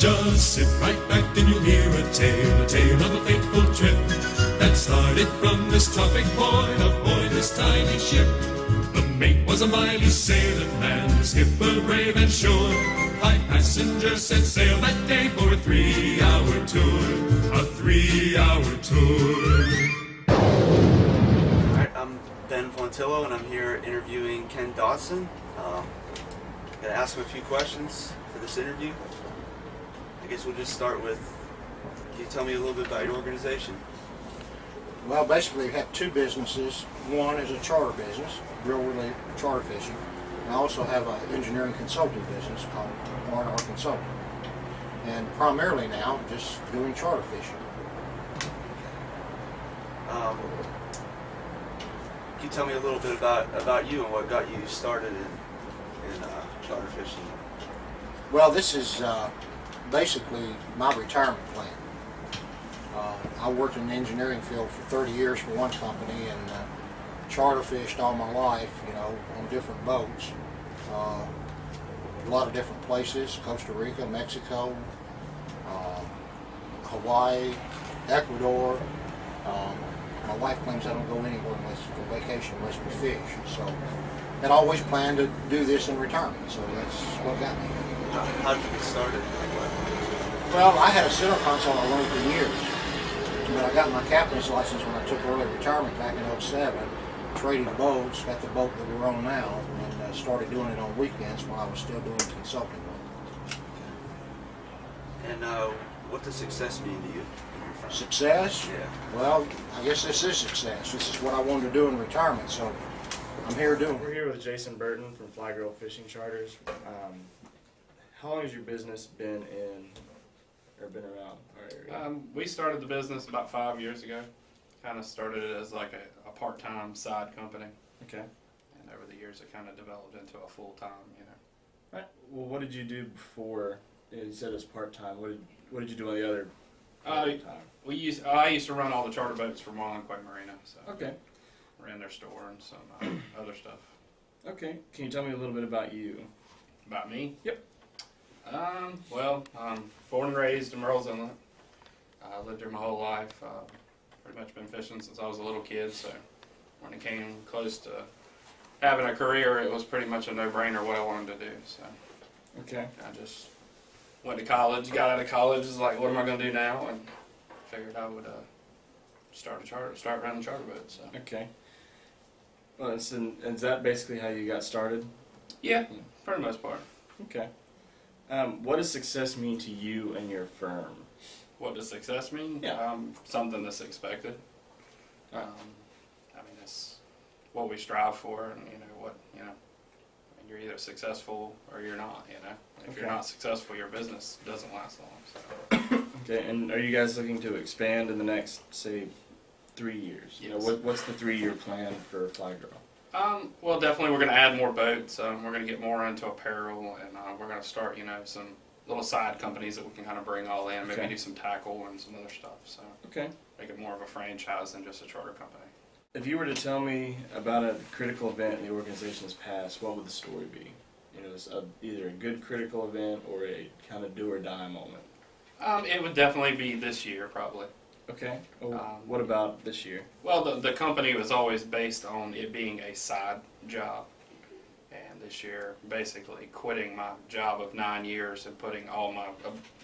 Just sit right back and you'll hear a tale of a fateful trip that started from this tropic point aboard this tiny ship. The mate was a mighty sailing man, the skipper brave and sure. 5 passengers set sail that day for a 3-hour tour, a 3-hour tour. Alright, I'm Ben Pontillo and I'm here interviewing Ken Dodson. I'm going to ask him a few questions for this interview. I guess we'll just start with, can you tell me a little bit about your organization? Well, basically we have 2 businesses. One is a charter business, real-related charter fishing. And I also have an engineering consulting business called R&R Consulting. And primarily now, just doing charter fishing. Can you tell me a little bit about you and what got you started in charter fishing? Well, this is basically my retirement plan. I worked in the engineering field for 30 years for one company and charter fished all my life, you know, on different boats. A lot of different places, Costa Rica, Mexico, Hawaii, Ecuador. My wife claims I don't go anywhere unless for vacation unless we fish. So, and I always planned to do this in retirement, so that's what got me. How did you get started? Well, I had a center console I learned for years. But I got my captain's license when I took early retirement back in '07. Traded boats, got the boat that we're on now, and started doing it on weekends while I was still doing consulting work. And what does success mean to you in your firm? Success? Yeah. Well, I guess this is success. This is what I wanted to do in retirement, so I'm here doing We're it. here with Jason Burton from Fly Girl Fishing Charters. How long has your business been been around our area? We started the business about 5 years ago. Kind of started it as like a part-time side company, Okay. and over the years it kind of developed into a full-time, you know. Right. Well, what did you do before? You said it was part-time. What did you do on the other time? I used to run all the charter boats for Marlin Quay Marina, so Okay. ran their store and some other stuff. Okay. Can you tell me a little bit about you? About me? Yep. Well, I'm born and raised in Merle's Inlet. I lived here my whole life. Pretty much been fishing since I was a little kid, so when it came close to having a career, it was pretty much a no-brainer what I wanted to do. So Okay. I just went to college, got out of college, was like, what am I going to do now? And figured I would start running charter boats. So. Okay. Well, is that basically how you got started? Yeah, for the most part. Okay. What does success mean to you and your firm? What does success mean? Yeah. Something that's expected. I mean, it's what we strive for, and I mean, you're either successful or you're not. You know, if you're Okay. not successful, your business doesn't last long. So. Okay. And are you guys looking to expand in the next, say, 3 years? You know, Yes. what's the 3-year plan for Fly Girl? Well, definitely we're going to add more boats. We're going to get more into apparel, and we're going to start, some little side companies that we can kind of bring all in. Maybe Okay. do some tackle and some other stuff. So Okay. make it more of a franchise than just a charter company. If you were to tell me about a critical event in the organization's past, what would the story be? You know, it's either a good critical event or a kind of do or die moment. It would definitely be this year, probably. Okay. Well, what about this year? Well, the company was always based on it being a side job. And this year, basically quitting my job of 9 years and putting all my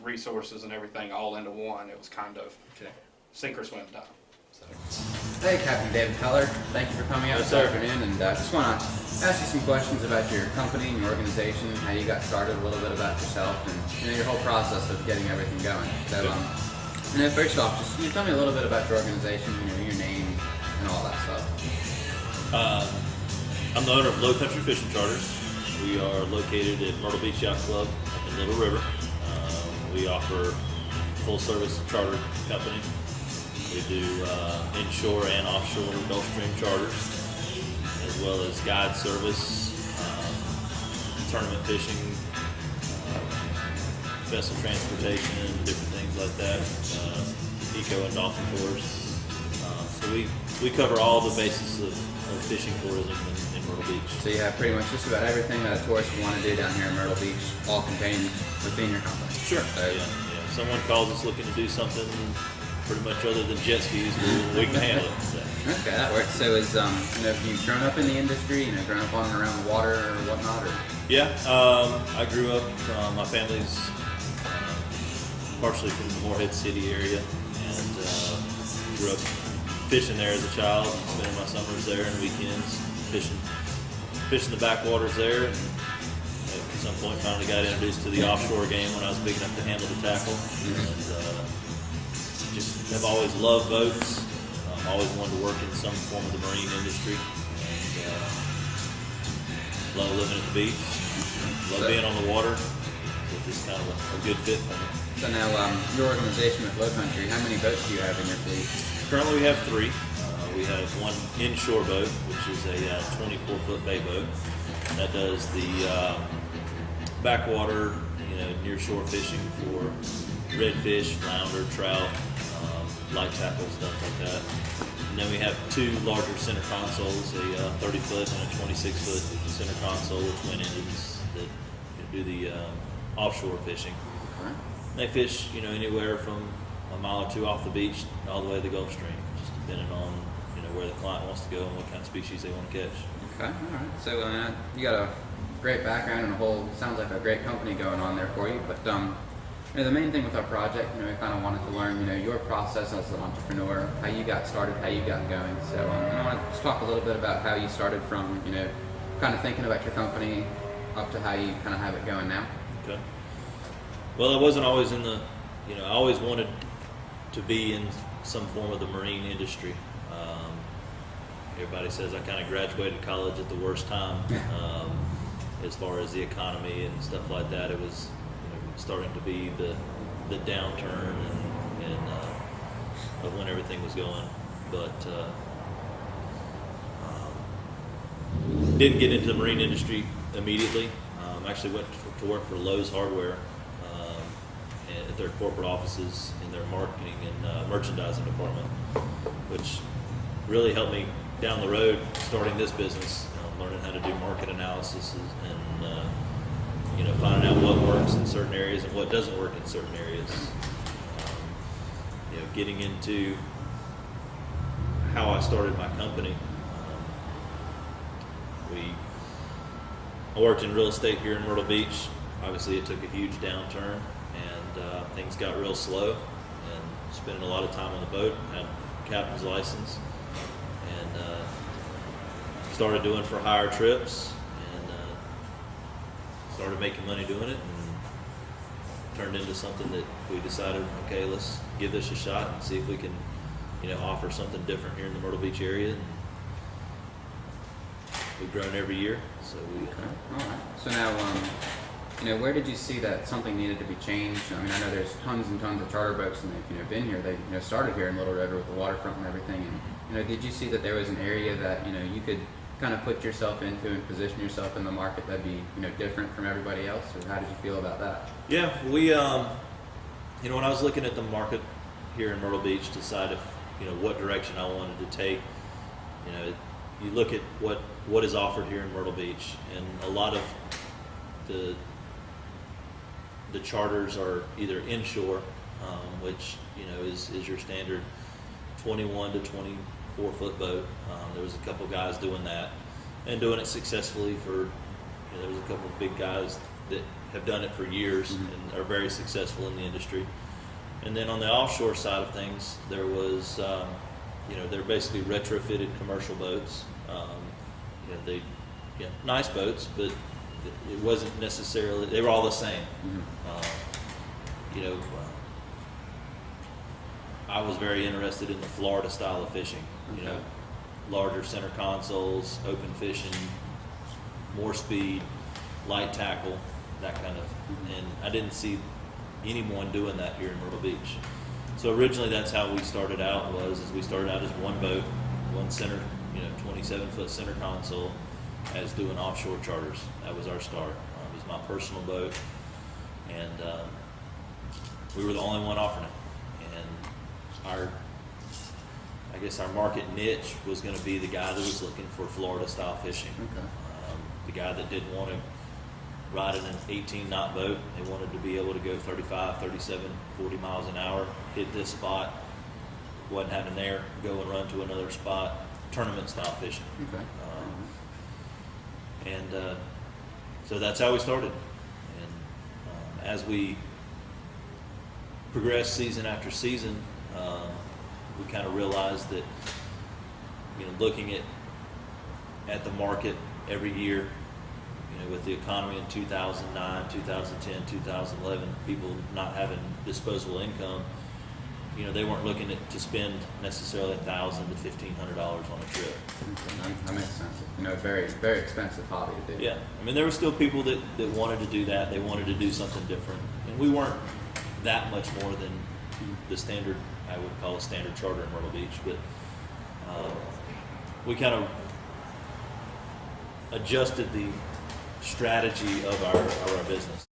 resources and everything all into one, it was kind of Okay. sink or swim time. So. Hey, Captain David Keller. Thank you for coming out this afternoon, and just want to ask you some questions about your company and your organization, how you got started, a little bit about yourself, and your whole process of getting everything going. So, and then first off, just can you tell me a little bit about your organization, your name, and all that stuff? I'm the owner of Low Country Fishing Charters. We are located at Myrtle Beach Yacht Club up in Little River. We offer full-service charter company. We do inshore and offshore Gulfstream charters, as well as guide service, tournament fishing, vessel transportation, different things like that, eco and dolphin tours. So we cover all the bases of fishing tourism in Myrtle Beach. So you have pretty much just about everything that a tourist would want to do down here in Myrtle Beach, all contained within your company. Sure. So, Yeah. If someone calls us looking to do something pretty much other than jet skis, we can handle it. So. Okay, that works. So have you grown up in the industry? Grown up on and around the water or whatnot? Or? Yeah, I grew up. My family's partially from the Morehead City area, and grew up fishing there as a child, and spending my summers there and weekends fishing the backwaters there. And at some point, finally got introduced to the offshore game when I was big enough to handle the tackle. And just have always loved boats. Always wanted to work in some form of the marine industry. And, love living at the beach. Love being on the water. So it's just kind of a good fit for me. So now, your organization with Low Country, how many boats do you have in your fleet? Currently, we have 3. We have one inshore boat, which is a 24-foot bay boat. That does the backwater, near shore fishing for redfish, flounder, trout, light tackle, stuff like that. And then we have 2 larger center consoles, a 30-foot and a 26-foot center console with twin engines that do the offshore fishing. Right. They fish, anywhere from a mile or 2 off the beach all the way to the Gulf Stream, just depending on, where the client wants to go and what kind of species they want to catch. Okay, all right. So you got a great background and sounds like a great company going on there for you. But the main thing with our project, we kind of wanted to learn, your process as an entrepreneur, how you got started, how you got going. So I want to just talk a little bit about how you started from, kind of thinking about your company up to how you kind of have it going now. Okay. Well, I wasn't always in the, I always wanted to be in some form of the marine industry. Everybody says I kind of graduated college at the worst time as far as the economy and stuff like that. It was starting to be the downturn and of when everything was going, but didn't get into the marine industry immediately. Actually went to work for Lowe's Hardware at their corporate offices in their marketing and merchandising department, which really helped me down the road starting this business, learning how to do market analysis and finding out what works in certain areas and what doesn't work in certain areas. Getting into how I started my company. I worked in real estate here in Myrtle Beach. Obviously, it took a huge downturn, and things got real slow. And spending a lot of time on the boat, had a captain's license, and started doing for hire trips, and started making money doing it, and turned into something that we decided, okay, let's give this a shot and see if we can, offer something different here in the Myrtle Beach area. And we've grown every year, so we. Okay. All right. So now, where did you see that something needed to be changed? I mean, I know there's tons and tons of charter boats, and they've been here. They started here in Little River with the waterfront and everything. And did you see that there was an area that you could kind of put yourself into and position yourself in the market that'd be different from everybody else? Or how did you feel about that? Yeah, we when I was looking at the market here in Myrtle Beach, decide if what direction I wanted to take. You look at what is offered here in Myrtle Beach, and a lot of the charters are either inshore, which is your standard 21 to 24 foot boat. There was a couple guys doing that and doing it successfully for. There was a couple of big guys that have done it for years and are very successful in the industry. And then on the offshore side of things, there was they're basically retrofitted commercial boats. Nice boats, but it wasn't necessarily. They were all the same. I was very interested in the Florida style of fishing. Larger center consoles, open fishing, more speed, light tackle, that kind of. And I didn't see anyone doing that here in Myrtle Beach. So originally, that's how we started out. We started out as one boat, one center, 27-foot center console, as doing offshore charters. That was our start. It was my personal boat, and we were the only one offering it. And I guess our market niche was going to be the guy that was looking for Florida style fishing. Okay. The guy that didn't want to ride in an 18 knot boat. They wanted to be able to go 35, 37, 40 miles an hour, hit this spot, wasn't having there, go and run to another spot, tournament style fishing. Okay. So that's how we started. And as we progressed season after season, we kind of realized that, looking at the market every year, with the economy in 2009, 2010, 2011, people not having disposable income, they weren't looking to spend necessarily $1,000 to $1,500 on a trip. Okay, that makes sense. Very, very expensive hobby to do. Yeah, there were still people that wanted to do that. They wanted to do something different, and we weren't that much more than the standard, I would call a standard charter in Myrtle Beach, but we kind of adjusted the strategy of our business.